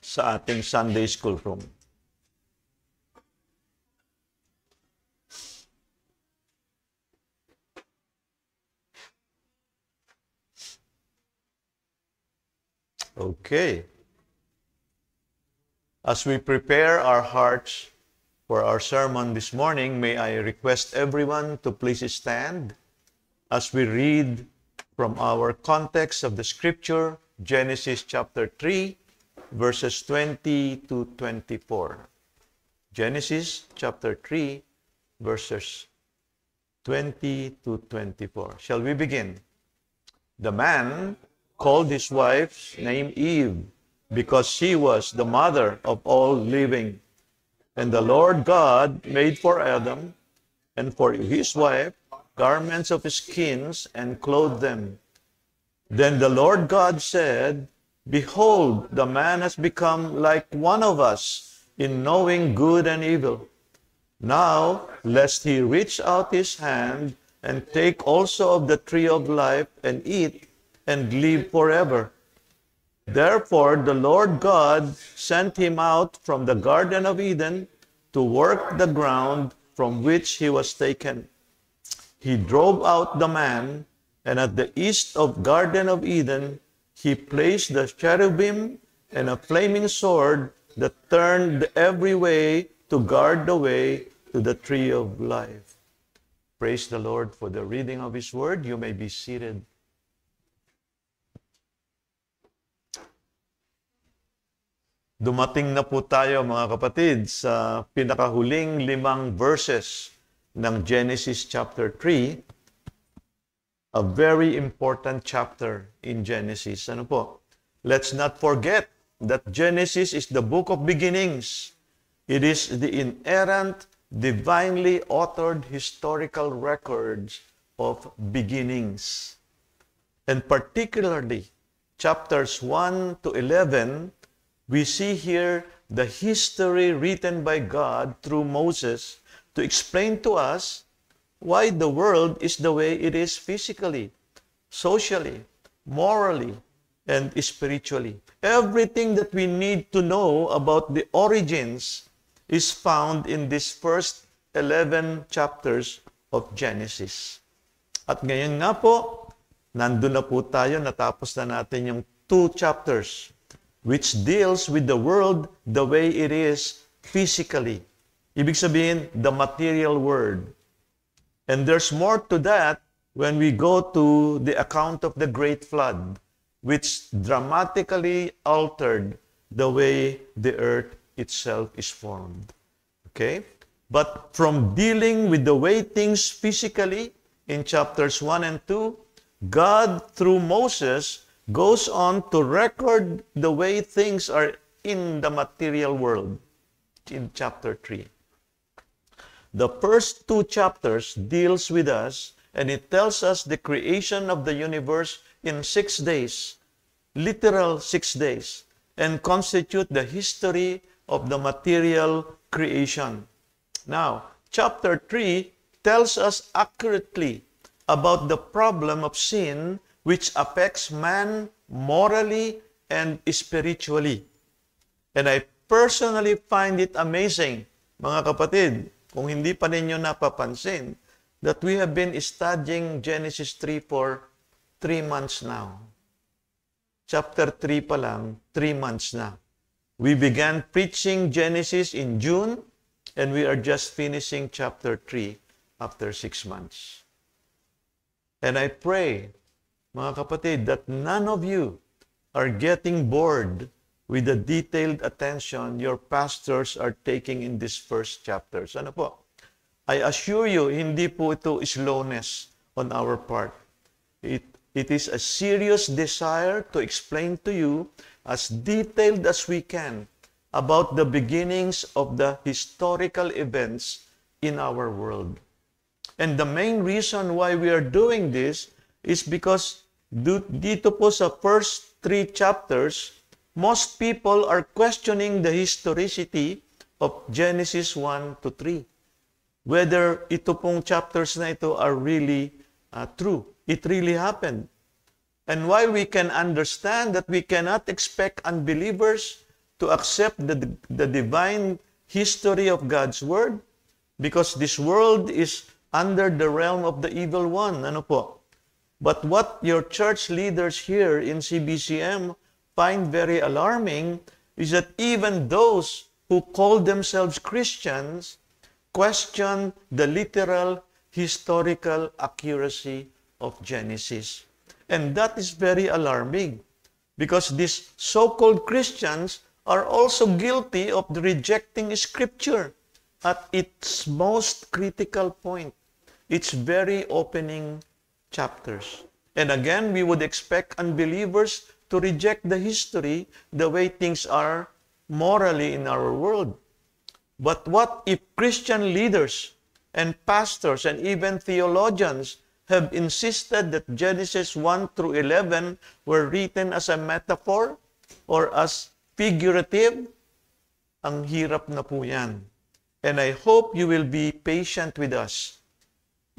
sa ating Sunday School room. Okay. As we prepare our hearts for our sermon this morning, may I request everyone to please stand as we read from our context of the scripture, Genesis chapter 3, verses 20 to 24. Genesis chapter 3, verses 20 to 24. Shall we begin? The man called his wife's name Eve, because she was the mother of all living. And the Lord God made for Adam and for his wife garments of skins and clothed them. Then the Lord God said, Behold, the man has become like one of us in knowing good and evil. Now, lest he reach out his hand and take also of the tree of life and eat and live forever. Therefore, the Lord God sent him out from the Garden of Eden to work the ground from which he was taken. He drove out the man, and at the east of Garden of Eden, he placed the cherubim and a flaming sword that turned every way to guard the way to the tree of life. Praise the Lord for the reading of His word. You may be seated. Dumating na po tayo mga kapatid sa pinakahuling 5 verses ng Genesis chapter 3, a very important chapter in Genesis. Ano po? Let's not forget that Genesis is the book of beginnings. It is the inerrant, divinely authored historical records of beginnings. And particularly, chapters 1 to 11, we see here the history written by God through Moses to explain to us why the world is the way it is physically, socially, morally, and spiritually. Everything that we need to know about the origins is found in these first 11 chapters of Genesis. At ngayon nga po, nandun na po tayo, natapos na natin yung 2 chapters which deals with the world the way it is physically. Ibig sabihin, the material world. And there's more to that when we go to the account of the Great Flood, which dramatically altered the way the earth itself is formed. Okay? But from dealing with the way things physically in chapters 1 and 2, God, through Moses, goes on to record the way things are in the material world in chapter 3. The first 2 chapters deals with us, and it tells us the creation of the universe in 6 days, literal 6 days, and constitute the history of the material creation. Now, chapter 3 tells us accurately about the problem of sin which affects man morally and spiritually. And I personally find it amazing, mga kapatid, kung hindi pa ninyo napapansin, that we have been studying Genesis 3 for 3 months now. Chapter 3 pa lang, 3 months na. We began preaching Genesis in June, and we are just finishing chapter 3 after 6 months. And I pray, mga kapatid, that none of you are getting bored with the detailed attention your pastors are taking in these first chapters. Ano po? I assure you, hindi po ito slowness on our part. It is a serious desire to explain to you as detailed as we can about the beginnings of the historical events in our world. And the main reason why we are doing this is because dito po sa first 3 chapters, most people are questioning the historicity of Genesis 1 to 3. Whether ito pong chapters na ito are really true. It really happened. And while we can understand that we cannot expect unbelievers to accept the divine history of God's Word? Because this world is under the realm of the evil one. Ano po? But what your church leaders here in CBCM find very alarming is that even those who call themselves Christians question the literal historical accuracy of Genesis. And that is very alarming because these so-called Christians are also guilty of rejecting Scripture at its most critical point, its very opening chapters. And again, we would expect unbelievers to reject the history the way things are morally in our world. But what if Christian leaders and pastors and even theologians have insisted that Genesis 1 through 11 were written as a metaphor or as figurative? Ang hirap na po yan. And I hope you will be patient with us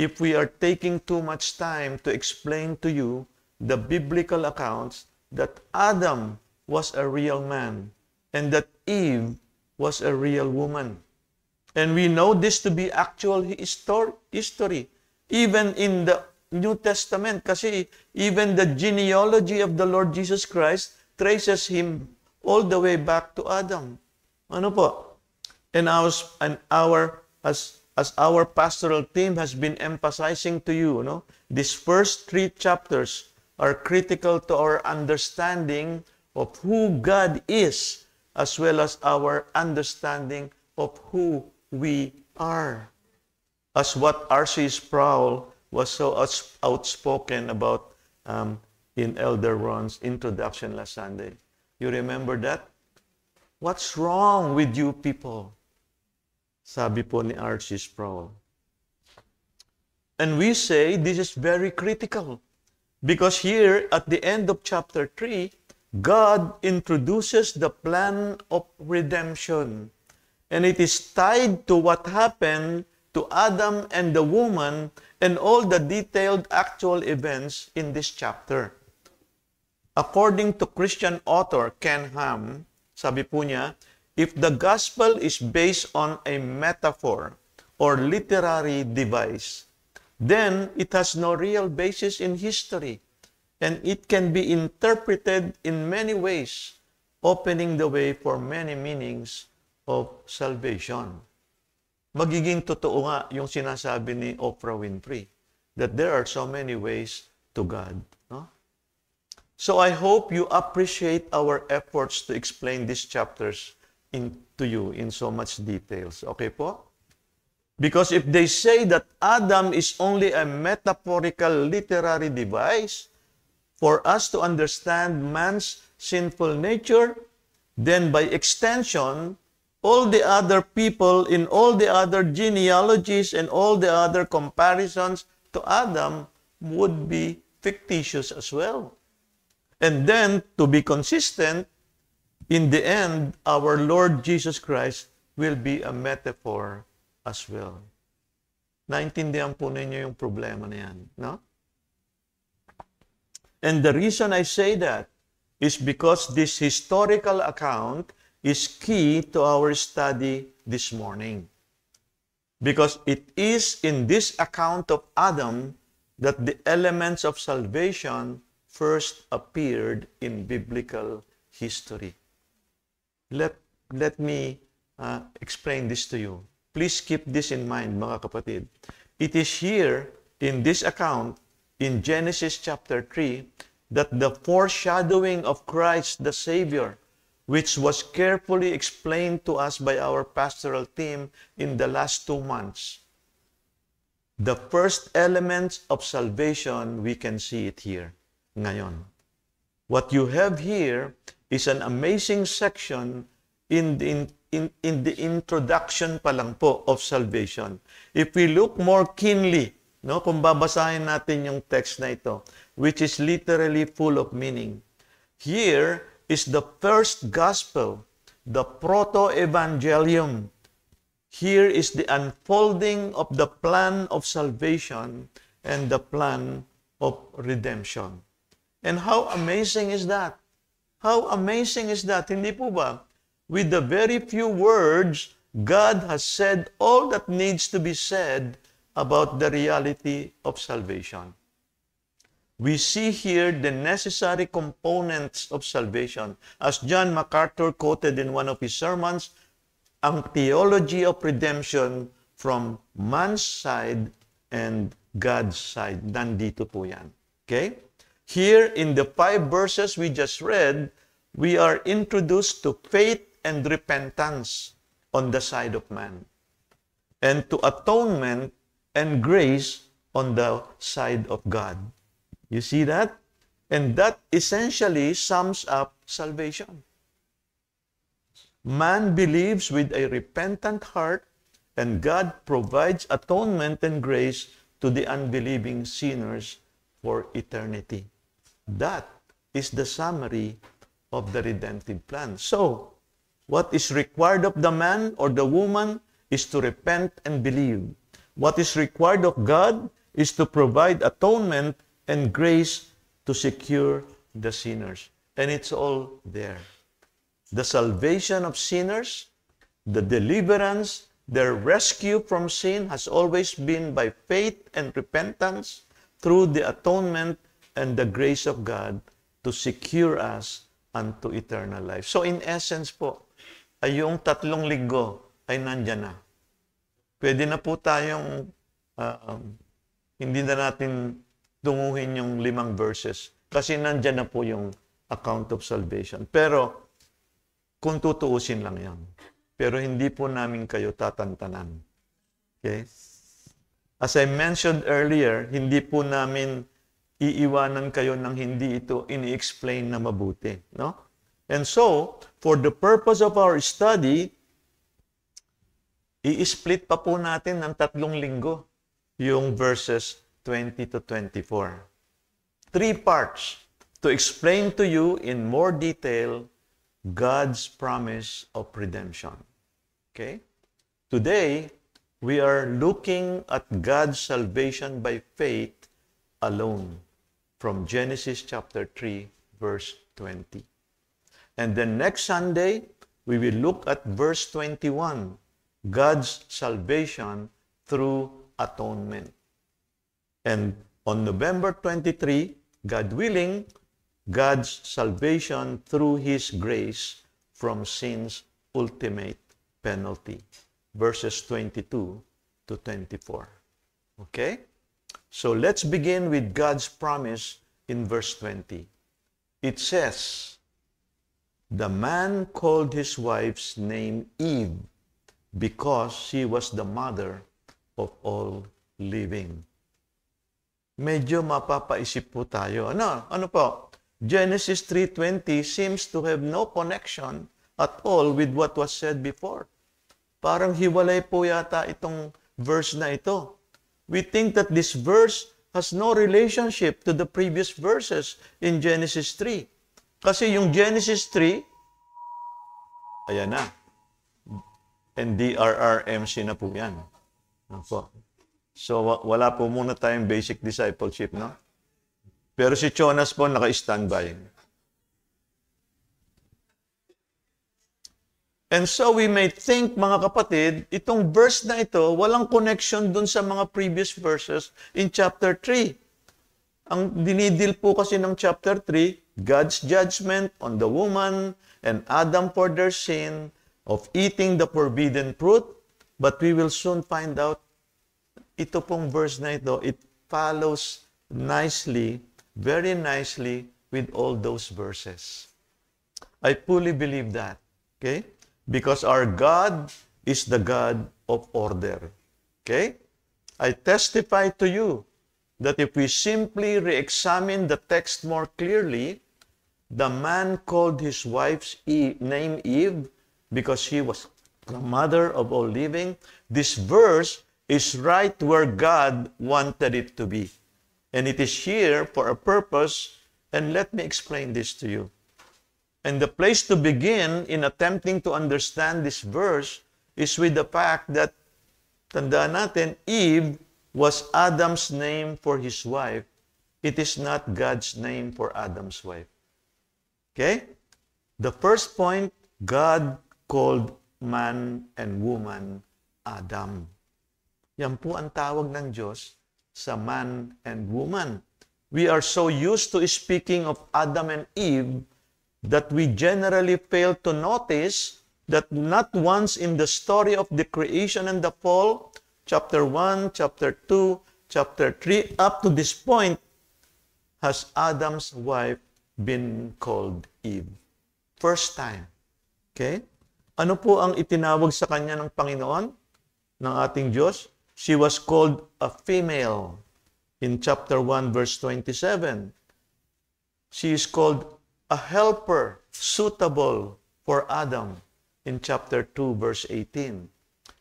if we are taking too much time to explain to you the biblical accounts that Adam was a real man and that Eve was a real woman. And we know this to be actual history. Even in the New Testament, kasi even the genealogy of the Lord Jesus Christ traces him all the way back to Adam. Ano po? And as our pastoral team has been emphasizing to you, these first 3 chapters are critical to our understanding of who God is, as well as our understanding of who we are. As what R.C. Sproul was so outspoken about in Elder Ron's introduction last Sunday. You remember that? What's wrong with you people? Sabi po ni R.C. Sproul. And we say this is very critical because here at the end of chapter 3, God introduces the plan of redemption. And it is tied to what happened to Adam and the woman and all the detailed actual events in this chapter. According to Christian author Ken Ham, sabi po niya, if the gospel is based on a metaphor or literary device, then it has no real basis in history, and it can be interpreted in many ways, opening the way for many meanings of salvation. Magiging totoo nga yung sinasabi ni Oprah Winfrey, that there are so many ways to God. No? So I hope you appreciate our efforts to explain these chapters to you in so much details. Okay po? Because if they say that Adam is only a metaphorical literary device for us to understand man's sinful nature, then by extension, all the other people in all the other genealogies and all the other comparisons to Adam would be fictitious as well. And then, to be consistent, in the end, our Lord Jesus Christ will be a metaphor as well. Naintindihan po ninyo yung problema na yan, no? And the reason I say that is because this historical account is key to our study this morning. Because it is in this account of Adam that the elements of salvation first appeared in biblical history. Let me explain this to you. Please keep this in mind, mga kapatid. It is here in this account, in Genesis chapter 3, that the foreshadowing of Christ the Savior, which was carefully explained to us by our pastoral team in the last 2 months. The first elements of salvation, we can see it here, ngayon. What you have here is an amazing section in the introduction pa lang po of salvation. If we look more keenly, kung babasahin natin yung text na ito, which is literally full of meaning, here is the first gospel, the proto-evangelium. Here is the unfolding of the plan of salvation and the plan of redemption. And how amazing is that? How amazing is that? Hindi po ba? with the very few words, God has said all that needs to be said about the reality of salvation. We see here the necessary components of salvation. As John MacArthur quoted in one of his sermons, ang theology of redemption from man's side and God's side. Nandito po yan. Okay? Here in the 5 verses we just read, we are introduced to faith and repentance on the side of man, and to atonement and grace on the side of God. You see that? And that essentially sums up salvation. Man believes with a repentant heart, and God provides atonement and grace to the unbelieving sinners for eternity. That is the summary of the redemptive plan. So, what is required of the man or the woman is to repent and believe. What is required of God is to provide atonement and grace to secure the sinners. And it's all there. The salvation of sinners, the deliverance, their rescue from sin has always been by faith and repentance through the atonement and the grace of God to secure us unto eternal life. So in essence po, ay yung 3 linggo ay nandyan na. Pwede na po tayong hindi na natin tunguhin yung 5 verses kasi nandyan na po yung account of salvation. Pero kung tutuusin lang yan. Pero hindi po namin kayo tatantanan. Okay? As I mentioned earlier, hindi po namin iiwanan kayo ng hindi ito ini-explain na mabuti. No? And so, for the purpose of our study, i-split pa po natin ng 3 linggo yung verses 20 to 24. 3 parts to explain to you in more detail God's promise of redemption. Okay? Today, we are looking at God's salvation by faith alone from Genesis chapter 3, verse 20. And then next Sunday, we will look at verse 21, God's salvation through atonement. And on November 23, God willing, God's salvation through His grace from sin's ultimate penalty. Verses 22 to 24. Okay? So let's begin with God's promise in verse 20. It says, the man called his wife's name Eve because she was the mother of all living. Medyo mapapaisip po tayo. Ano po? Genesis 3:20 seems to have no connection at all with what was said before. Parang hiwalay po yata itong verse na ito. We think that this verse has no relationship to the previous verses in Genesis 3. Kasi yung Genesis 3, ayan na. And DRRMC na po yan. So, wala po muna tayong basic discipleship, no? Pero si Jonas po naka-standby. And so we may think, mga kapatid, itong verse na ito, walang connection dun sa mga previous verses in chapter 3. Ang dinidil po kasi ng chapter 3, God's judgment on the woman and Adam for their sin of eating the forbidden fruit. But we will soon find out, ito pong verse na ito, it follows nicely, very nicely with all those verses. I fully believe that. Okay? Because our God is the God of order. Okay? I testify to you that if we simply re-examine the text more clearly, the man called his wife's name Eve because she was the mother of all living. This verse is right where God wanted it to be. And it is here for a purpose, and let me explain this to you. And the place to begin in attempting to understand this verse is with the fact that, tandaan natin, Eve was Adam's name for his wife. It is not God's name for Adam's wife. Okay? The first point, God called man and woman Adam. Yan po ang tawag ng Diyos sa man and woman. We are so used to speaking of Adam and Eve that we generally fail to notice that not once in the story of the creation and the fall, chapter 1, chapter 2, chapter 3, up to this point, has Adam's wife been called Eve. First time. Okay? Ano po ang itinawag sa kanya ng Panginoon, ng ating Diyos? She was called a female in chapter 1, verse 27. She is called a helper suitable for Adam in chapter 2, verse 18.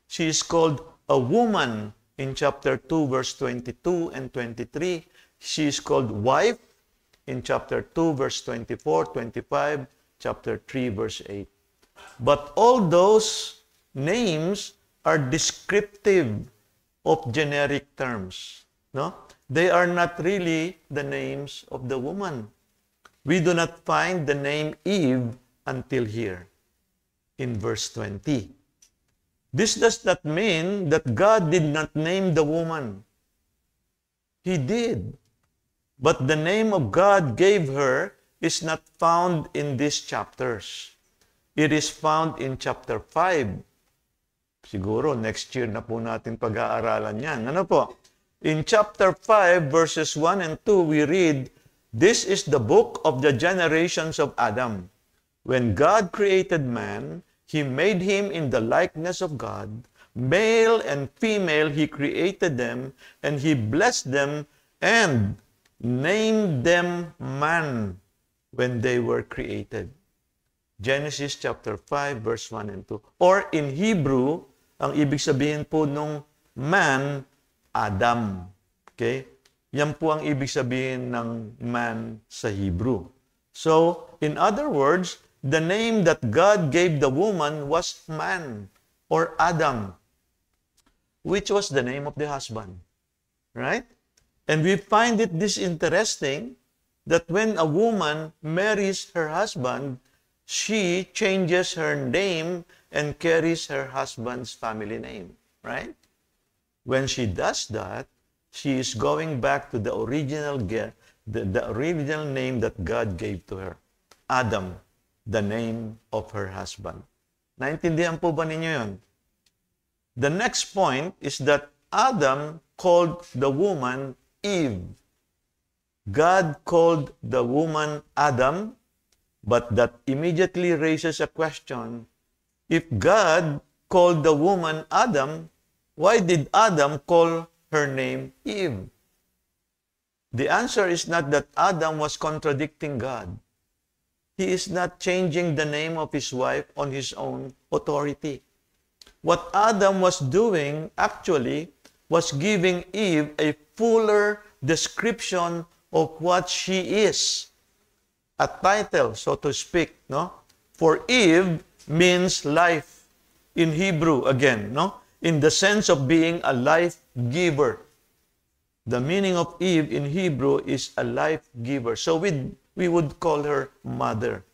She is called a woman in chapter 2, verse 22 and 23. She is called wife in chapter 2, verse 24, 25, chapter 3, verse 8. But all those names are descriptive of generic terms. No? They are not really the names of the woman. We do not find the name Eve until here, in verse 20. This does not mean that God did not name the woman. He did. But the name of God gave her is not found in these chapters. It is found in chapter 5. Siguro, next year na po natin pag-aaralan yan. Ano po? In chapter 5, verses 1 and 2, we read, "This is the book of the generations of Adam. When God created man, He made him in the likeness of God. Male and female, He created them, and He blessed them and named them man when they were created." Genesis chapter 5, verse 1 and 2. Or in Hebrew, ang ibig sabihin po nung man, Adam. Okay? Yan po ang ibig sabihin ng man sa Hebrew. So, in other words, the name that God gave the woman was man or Adam, which was the name of the husband. Right? And we find this interesting that when a woman marries her husband, she changes her name and carries her husband's family name. Right? When she does that, she is going back to the original name that God gave to her. Adam, the name of her husband. Naintindihan po ba ninyo yun? The next point is that Adam called the woman Eve. God called the woman Adam, but that immediately raises a question. If God called the woman Adam, why did Adam call her name Eve? The answer is not that Adam was contradicting God. He is not changing the name of his wife on his own authority. What Adam was doing actually was giving Eve a fuller description of what she is. A title, so to speak, no? For Eve means life in Hebrew again, no? In the sense of being a life giver. The meaning of Eve in Hebrew is a life giver. So we would call her mother.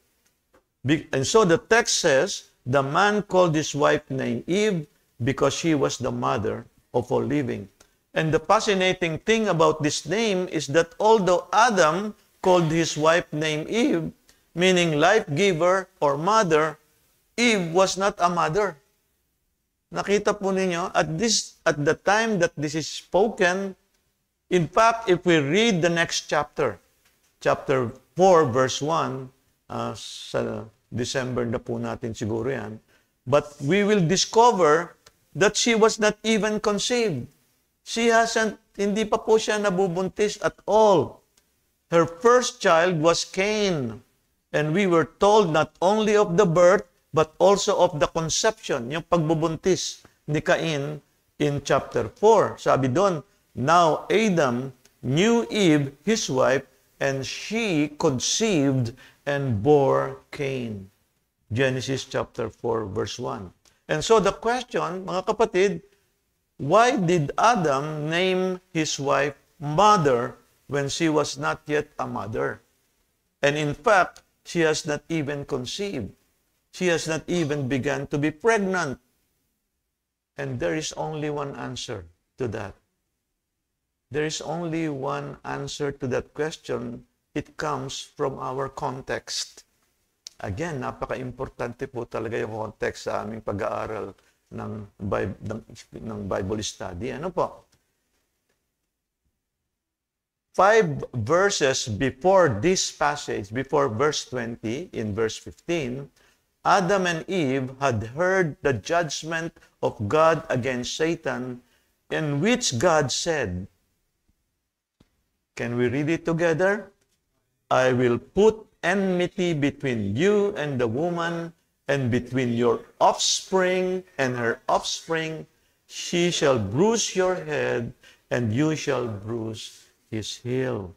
And so the text says, the man called his wife named Eve because she was the mother of all living. And the fascinating thing about this name is that although Adam called his wife named Eve, meaning life giver or mother, Eve was not a mother. Nakita po ninyo, at the time that this is spoken, in fact, if we read the next chapter, chapter 4, verse 1, sa December na po natin siguro yan, but we will discover that she was not even conceived. Hindi pa po siya nabubuntis at all. Her first child was Cain. And we were told not only of the birth, but also of the conception, yung pagbubuntis ni Cain in chapter 4. Sabi doon, now Adam knew Eve, his wife, and she conceived and bore Cain. Genesis chapter 4, verse 1. And so the question, mga kapatid, why did Adam name his wife mother when she was not yet a mother? And in fact, she has not even conceived. She has not even begun to be pregnant. And there is only one answer to that. There is only one answer to that question. It comes from our context. Again, napaka-importante po talaga yung context sa aming pag-aaral ng Bible study. Ano po? 5 verses before this passage, before verse 20, in verse 15, Adam and Eve had heard the judgment of God against Satan, in which God said, can we read it together? I will put enmity between you and the woman, and between your offspring and her offspring. She shall bruise your head, and you shall bruise his heel.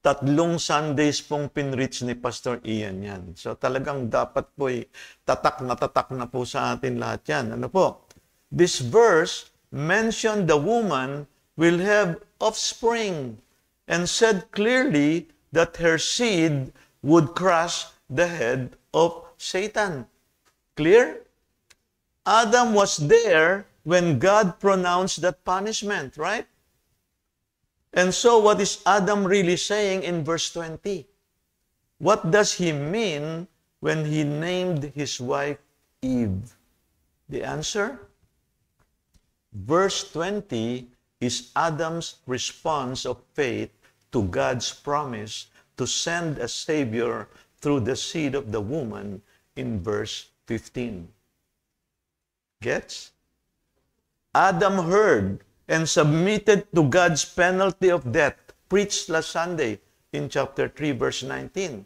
3 Sundays pong pinreach ni Pastor Ian yan. So talagang dapat po'y tatak na po sa atin lahat yan. Ano po? This verse mentioned the woman will have offspring and said clearly that her seed would crush the head of Satan. Clear? Adam was there when God pronounced that punishment, right? And so what is Adam really saying in verse 20? What does he mean when he named his wife Eve? The answer? Verse 20 is Adam's response of faith to God's promise to send a Savior through the seed of the woman in verse 15. Gets? Adam heard and submitted to God's penalty of death, preached last Sunday in chapter 3, verse 19.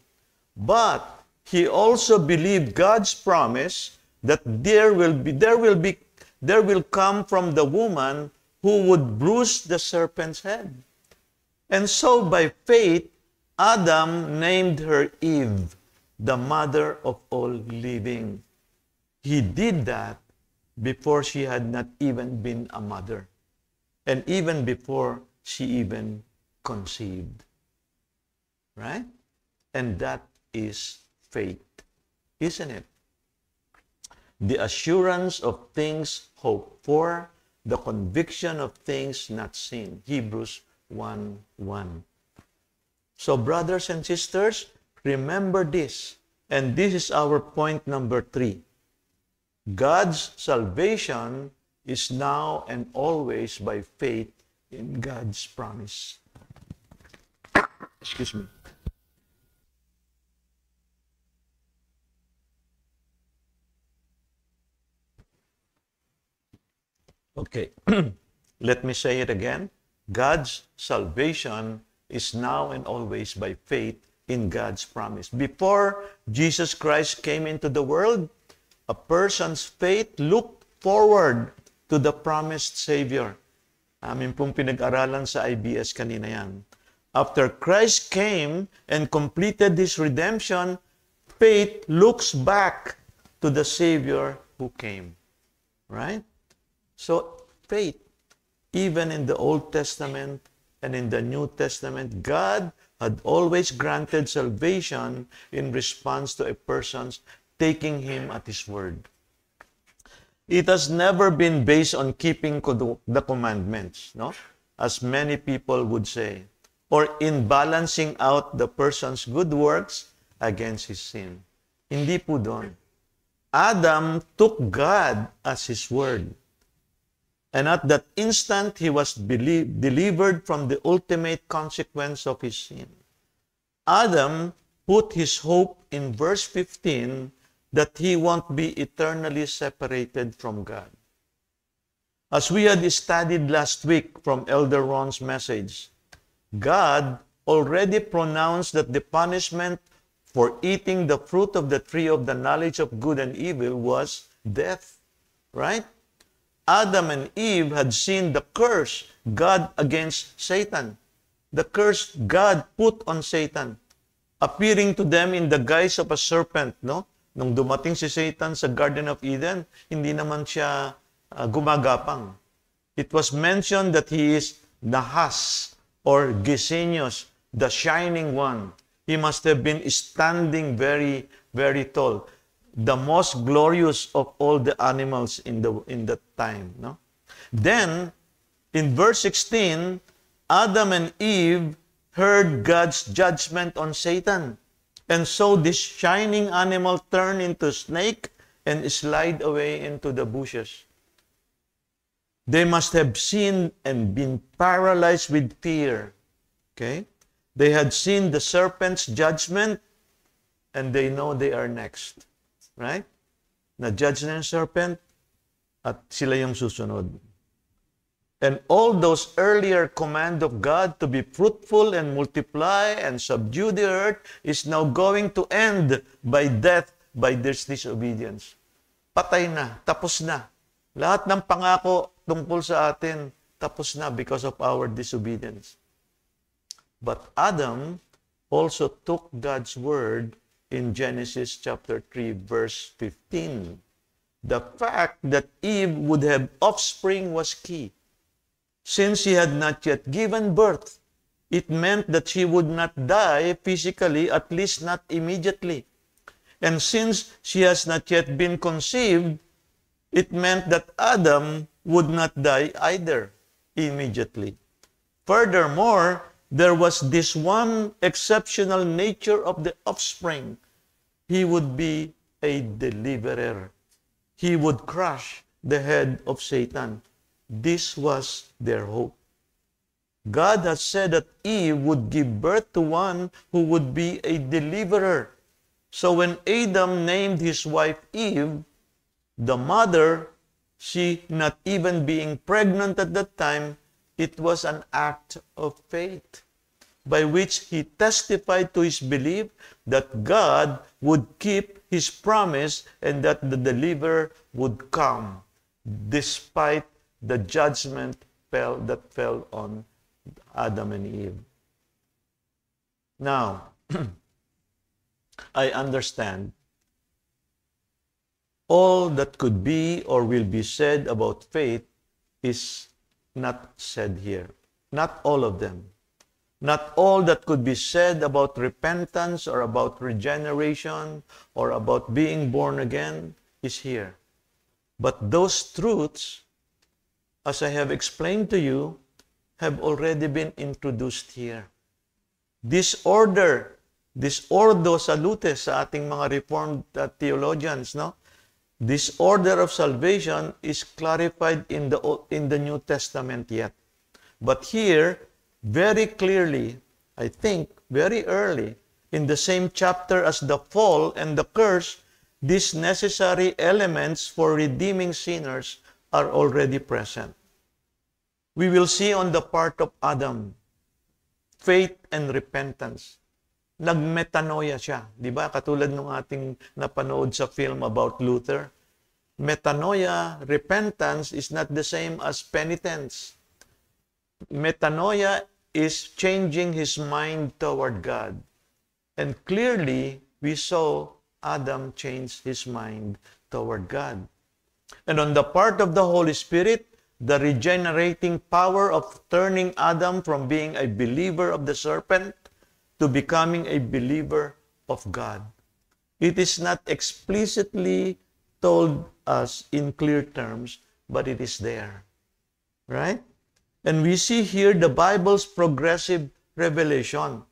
But he also believed God's promise that there will come from the woman who would bruise the serpent's head. And so by faith, Adam named her Eve, the mother of all living. He did that before she had not even been a mother. And even before she even conceived. Right? And that is faith, isn't it? The assurance of things hoped for, the conviction of things not seen. Hebrews 1:1. So brothers and sisters, remember this. And this is our point number 3. God's salvation is now and always by faith in God's promise. Excuse me. Okay, let me say it again. God's salvation is now and always by faith in God's promise. Before Jesus Christ came into the world, a person's faith looked forward to the promised Savior. Amin pong pinag-aralan sa IBS kanina yan. After Christ came and completed His redemption, faith looks back to the Savior who came. Right? So, faith, even in the Old Testament and in the New Testament, God had always granted salvation in response to a person's taking Him at His word. It has never been based on keeping the commandments, no? As many people would say, or in balancing out the person's good works against his sin. Hindi po doon. Adam took God as his word. And at that instant, he was delivered from the ultimate consequence of his sin. Adam put his hope in verse 15 that he won't be eternally separated from God. As we had studied last week from Elder Ron's message, God already pronounced that the punishment for eating the fruit of the tree of the knowledge of good and evil was death. Right? Adam and Eve had seen the curse God against Satan. The curse God put on Satan, appearing to them in the guise of a serpent, no? Nung dumating si Satan sa Garden of Eden, hindi naman siya gumagapang. It was mentioned that he is Nahas or Gesenius, the shining one. He must have been standing very very tall, the most glorious of all the animals in that time. No? Then, in verse 16, Adam and Eve heard God's judgment on Satan. And so this shining animal turned into a snake and slid away into the bushes. They must have seen and been paralyzed with fear. Okay? They had seen the serpent's judgment and they know they are next. Right? Na-judge na yung serpent at sila yung susunod. And all those earlier command of God to be fruitful and multiply and subdue the earth is now going to end by death by this disobedience. Patay na, tapos na. Lahat ng pangako tungkol sa atin, tapos na because of our disobedience. But Adam also took God's word in Genesis chapter 3, verse 15. The fact that Eve would have offspring was key. Since she had not yet given birth, it meant that she would not die physically, at least not immediately. And since she has not yet been conceived, it meant that Adam would not die either immediately. Furthermore, there was this one exceptional nature of the offspring. He would be a deliverer. He would crush the head of Satan. This was their hope. God has said that Eve would give birth to one who would be a deliverer. So when Adam named his wife Eve, the mother, she not even being pregnant at that time, it was an act of faith by which he testified to his belief that God would keep his promise and that the deliverer would come despite the judgment that fell on Adam and Eve. Now, I understand all that could be or will be said about faith is not said here. Not all of them. Not all that could be said about repentance or about regeneration or about being born again is here. But those truths, as I have explained to you, have already been introduced here. This ordo salutes sa ating mga Reformed theologians, no? This order of salvation is clarified in the New Testament yet. But here, very clearly, I think, very early, in the same chapter as the fall and the curse, these necessary elements for redeeming sinners are already present. We will see on the part of Adam, faith and repentance. Nagmetanoia siya. Di ba? Katulad ng ating napanood sa film about Luther. Metanoia, repentance, is not the same as penitence. Metanoia is changing his mind toward God. And clearly, we saw Adam change his mind toward God. And on the part of the Holy Spirit, the regenerating power of turning Adam from being a believer of the serpent to becoming a believer of God. It is not explicitly told us in clear terms, but it is there. Right? And we see here the Bible's progressive revelation.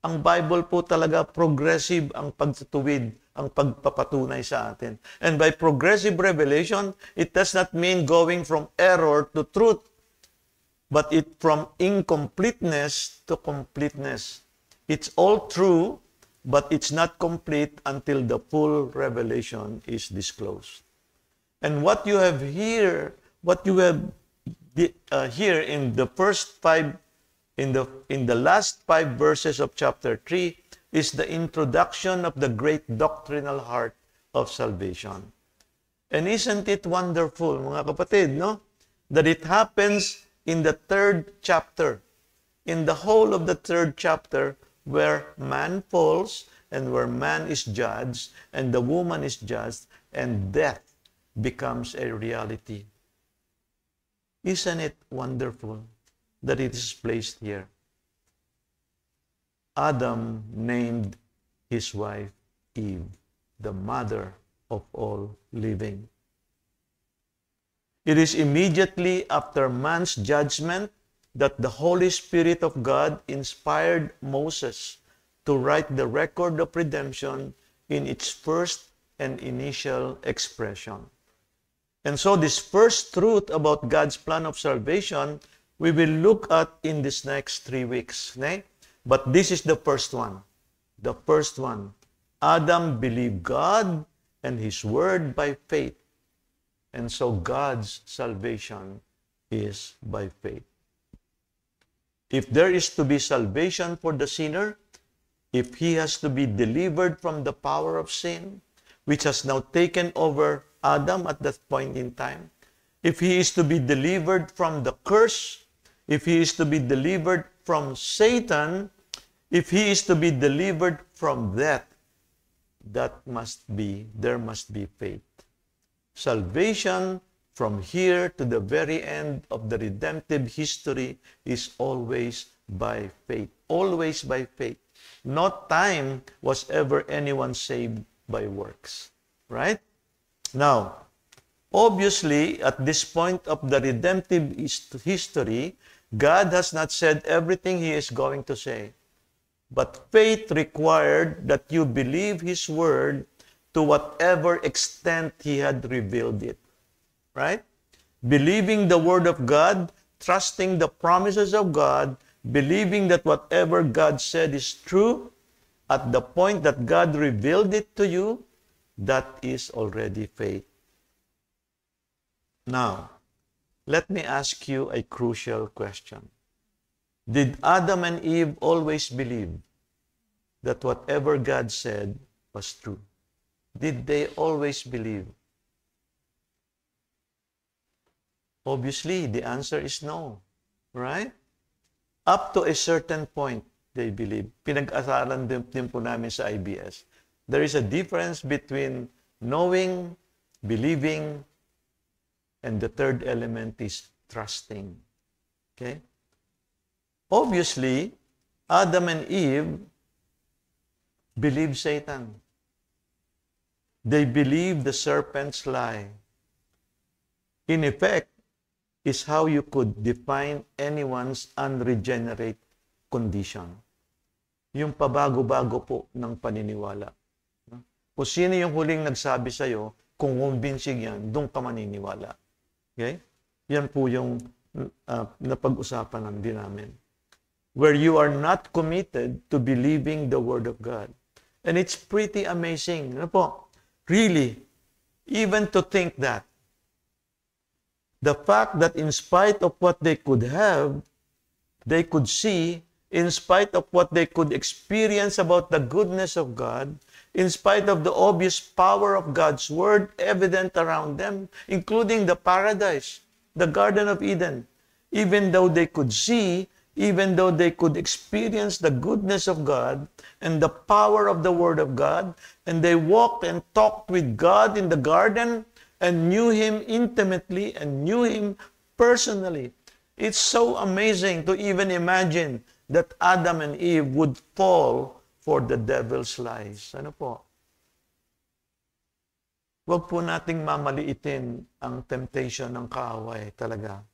Ang Bible po talaga progressive ang pagtutuwid, ang pagpapatunay sa atin. And by progressive revelation, it does not mean going from error to truth, but it from incompleteness to completeness. It's all true, but it's not complete until the full revelation is disclosed. And what you have here, here in the first five, in the last 5 verses of chapter 3, is the introduction of the great doctrinal heart of salvation. And isn't it wonderful, mga kapatid, no? That it happens in the 3rd chapter. In the whole of the 3rd chapter, where man falls and where man is judged and the woman is judged and death becomes a reality. Isn't it wonderful that it is placed here? Adam named his wife Eve. the mother of all living. It is immediately after man's judgment that the Holy Spirit of God inspired Moses to write the record of redemption in its first and initial expression. And so this first truth about God's plan of salvation, we will look at in this next 3 weeks. Okay? But this is the first one. The first one. Adam believed God and His Word by faith. And so God's salvation is by faith. If there is to be salvation for the sinner, if he has to be delivered from the power of sin, which has now taken over Adam at that point in time, if he is to be delivered from the curse, if he is to be delivered from Satan, if he is to be delivered from death, there must be faith. Salvation from here to the very end of the redemptive history is always by faith. Always by faith. Not time was ever anyone saved by works. Right? Now, obviously, at this point of the redemptive history, God has not said everything He is going to say. But faith required that you believe His Word to whatever extent He had revealed it. Right? Believing the Word of God, trusting the promises of God, believing that whatever God said is true, at the point that God revealed it to you, that is already faith. Now, let me ask you a crucial question. Did Adam and Eve always believe that whatever God said was true? Did they always believe? Obviously, the answer is no. Right? Up to a certain point, they believe. Pinag-asaran din po namin sa IBS. There is a difference between knowing, believing, and the third element is trusting. Okay? Obviously, Adam and Eve believed Satan. They believed the serpent's lie. In effect, is how you could define anyone's unregenerate condition. Yung pabago-bago po ng paniniwala. Kung sino yung huling nagsabi sa'yo, kung convincing yan, doon ka maniniwala. Okay? Yan po yung napag-usapan din namin. Where you are not committed to believing the Word of God. And it's pretty amazing. Ano po? Really, even to think that the fact that in spite of what they could have, they could see, in spite of what they could experience about the goodness of God, in spite of the obvious power of God's Word evident around them, including the paradise, the Garden of Eden, even though they could see, even though they could experience the goodness of God and the power of the Word of God, and they walked and talked with God in the garden, and knew Him intimately and knew Him personally. It's so amazing to even imagine that Adam and Eve would fall for the devil's lies. Ano po? Huwag po nating mamaliitin ang temptation ng kaaway talaga.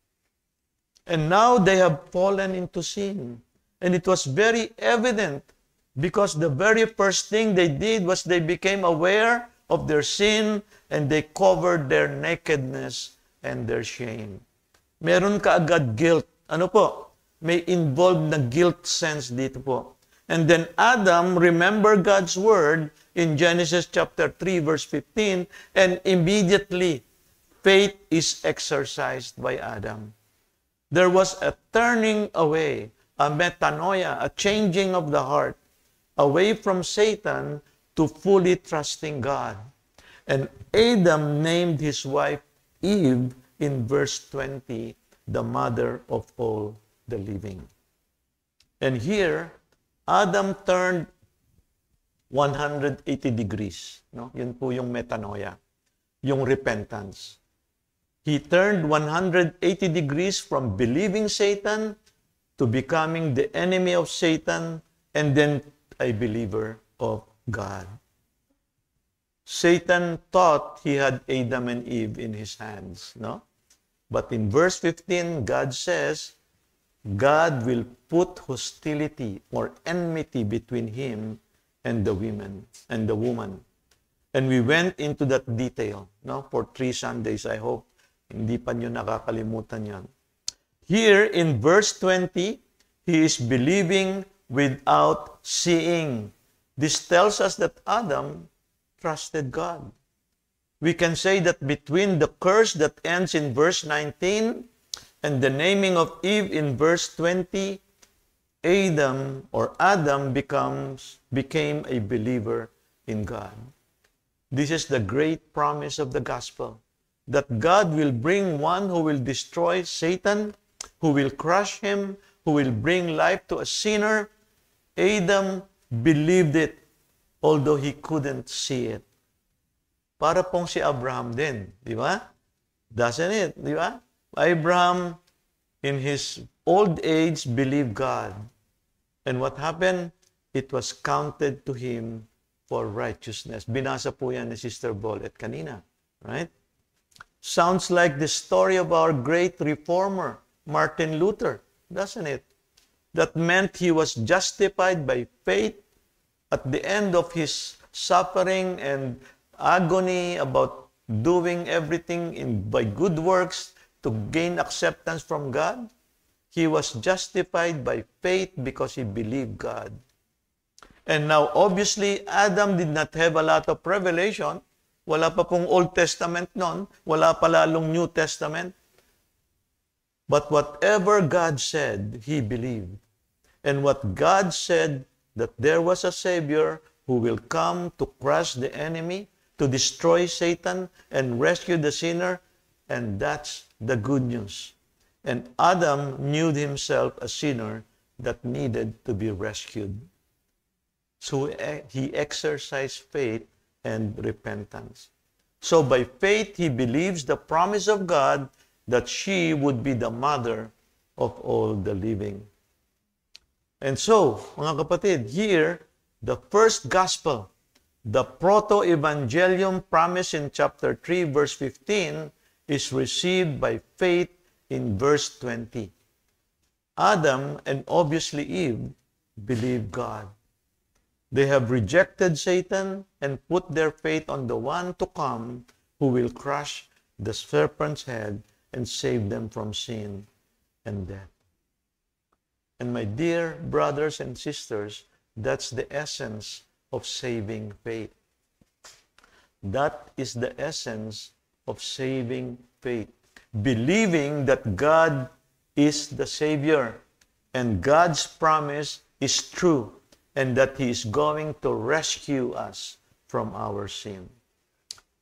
And now they have fallen into sin. And it was very evident because the very first thing they did was they became aware of their sin, and they covered their nakedness and their shame. Meron kaagad guilt. Ano po? May involved na guilt sense dito po. And then Adam remembered God's word in Genesis chapter 3 verse 15, and immediately faith is exercised by Adam. There was a turning away, a metanoia, a changing of the heart, away from Satan to fully trusting God. And Adam named his wife Eve in verse 20, the mother of all the living. And here, Adam turned 180 degrees. No? Yun po yung metanoia, yung repentance. He turned 180 degrees from believing Satan to becoming the enemy of Satan and then a believer of God. Satan thought he had Adam and Eve in his hands, no? But in verse 15, God says, God will put hostility or enmity between him and the woman. And we went into that detail, no? For 3 Sundays, I hope. Hindi pa nyo nakakalimutan yan. Here in verse 20, he is believing without seeing. This tells us that Adam trusted God. We can say that between the curse that ends in verse 19 and the naming of Eve in verse 20, Adam became a believer in God. This is the great promise of the gospel, that God will bring one who will destroy Satan, who will crush him, who will bring life to a sinner. Adam believed it, although he couldn't see it. Para pong si Abraham din, di ba? Doesn't it, di ba? Abraham, in his old age, believed God. And what happened? It was counted to him for righteousness. Binasa po yan ni Sister Bolet kanina, right? Sounds like the story of our great reformer, Martin Luther, doesn't it? That meant he was justified by faith at the end of his suffering and agony about doing everything by good works to gain acceptance from God. He was justified by faith because he believed God. And now, obviously, Adam did not have a lot of revelation. Wala pa pong Old Testament noon. Wala pa lalong New Testament. But whatever God said, he believed. And what God said, that there was a Savior who will come to crush the enemy, to destroy Satan, and rescue the sinner, and that's the good news. And Adam knew himself a sinner that needed to be rescued. So he exercised faith and repentance. So by faith, he believes the promise of God that she would be the mother of all the living. And so, mga kapatid, here, the first gospel, the proto-evangelium promise in chapter 3, verse 15, is received by faith in verse 20. Adam and obviously Eve believed God. They have rejected Satan and put their faith on the one to come who will crush the serpent's head and save them from sin and death. And my dear brothers and sisters, that's the essence of saving faith. That is the essence of saving faith. Believing that God is the Savior and God's promise is true and that He is going to rescue us from our sin.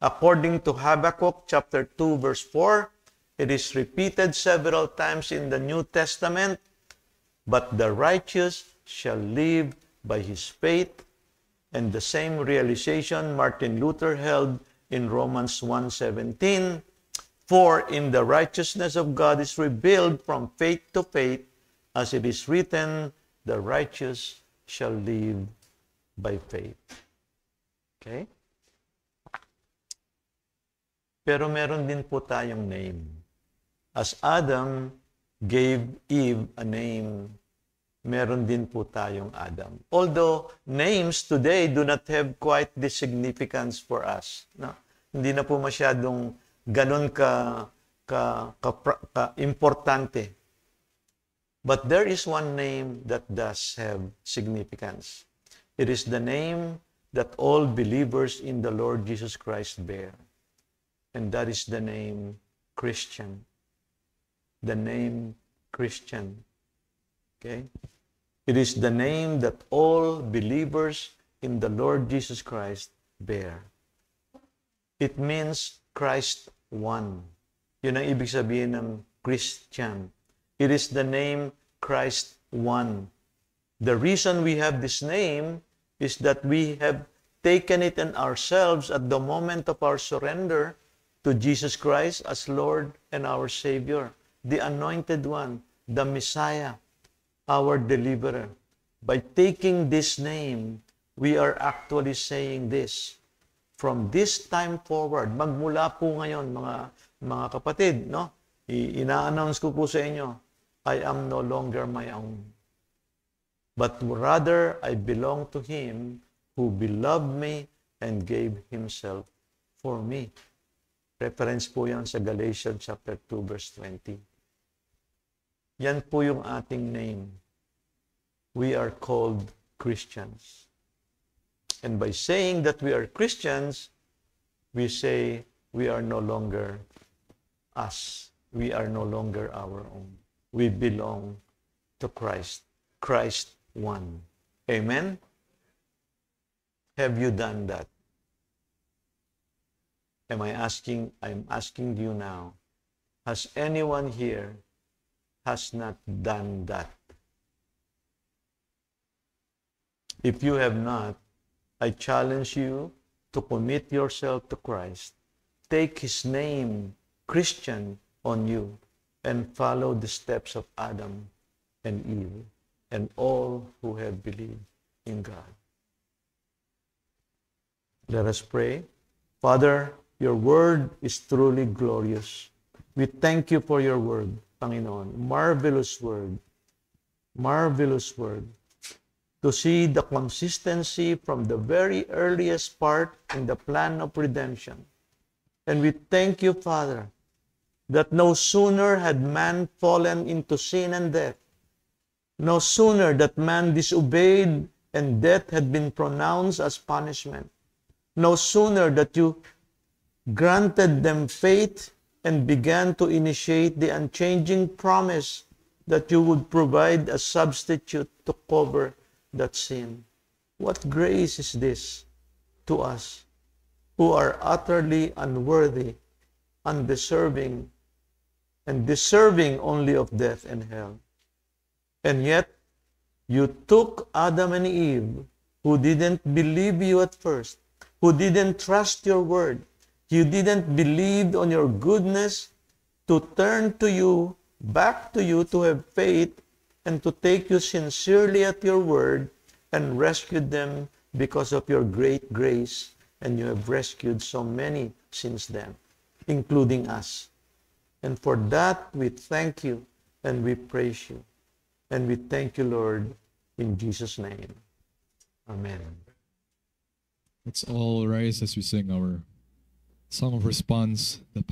According to Habakkuk chapter 2 verse 4, it is repeated several times in the New Testament, but the righteous shall live by his faith. And the same realization Martin Luther held in Romans 1:17, for in the righteousness of God is revealed from faith to faith, as it is written, the righteous shall live by faith. Okay? Pero meron din po tayong name. As Adam gave Eve a name, meron din po tayong Adam. Although names today do not have quite the significance for us. No? Hindi na po masyadong ganun importante. But there is one name that does have significance. It is the name that all believers in the Lord Jesus Christ bear. And that is the name Christian. The name Christian. Okay? It is the name that all believers in the Lord Jesus Christ bear. It means Christ one. Yun ang ibig sabihin ng Christian. It is the name Christ one. The reason we have this name is that we have taken it in ourselves at the moment of our surrender to Jesus Christ as Lord and our Savior, the Anointed One, the Messiah, our Deliverer. By taking this name, we are actually saying this: from this time forward, magmula po ngayon, mga kapatid, no? Ina-announce ko po sa inyo, I am no longer my own. But rather, I belong to Him who beloved me and gave Himself for me. Reference po yan sa Galatians chapter 2, verse 20. Yan po yung ating name. We are called Christians. And by saying that we are Christians, we say we are no longer us. We are no longer our own. We belong to Christ. Christ one. Amen? Have you done that? I'm asking you now, has anyone here has not done that? If you have not, I challenge you to commit yourself to Christ. Take His name, Christian, on you and follow the steps of Adam and Eve and all who have believed in God. Let us pray. Father, your word is truly glorious. We thank you for your word, Panginoon. Marvelous word. Marvelous word. To see the consistency from the very earliest part in the plan of redemption. And we thank you, Father, that no sooner had man fallen into sin and death, no sooner that man disobeyed and death had been pronounced as punishment, no sooner that you granted them faith and began to initiate the unchanging promise that you would provide a substitute to cover that sin. What grace is this to us who are utterly unworthy, undeserving, and deserving only of death and hell. And yet, you took Adam and Eve, who didn't believe you at first, who didn't trust your word, you didn't believe on your goodness, to turn to you, back to you, to have faith, and to take you sincerely at your word, and rescued them because of your great grace, and you have rescued so many since then, including us. And for that, we thank you, and we praise you. And we thank you, Lord, in Jesus' name. Amen. Let's all rise as we sing our song of response. The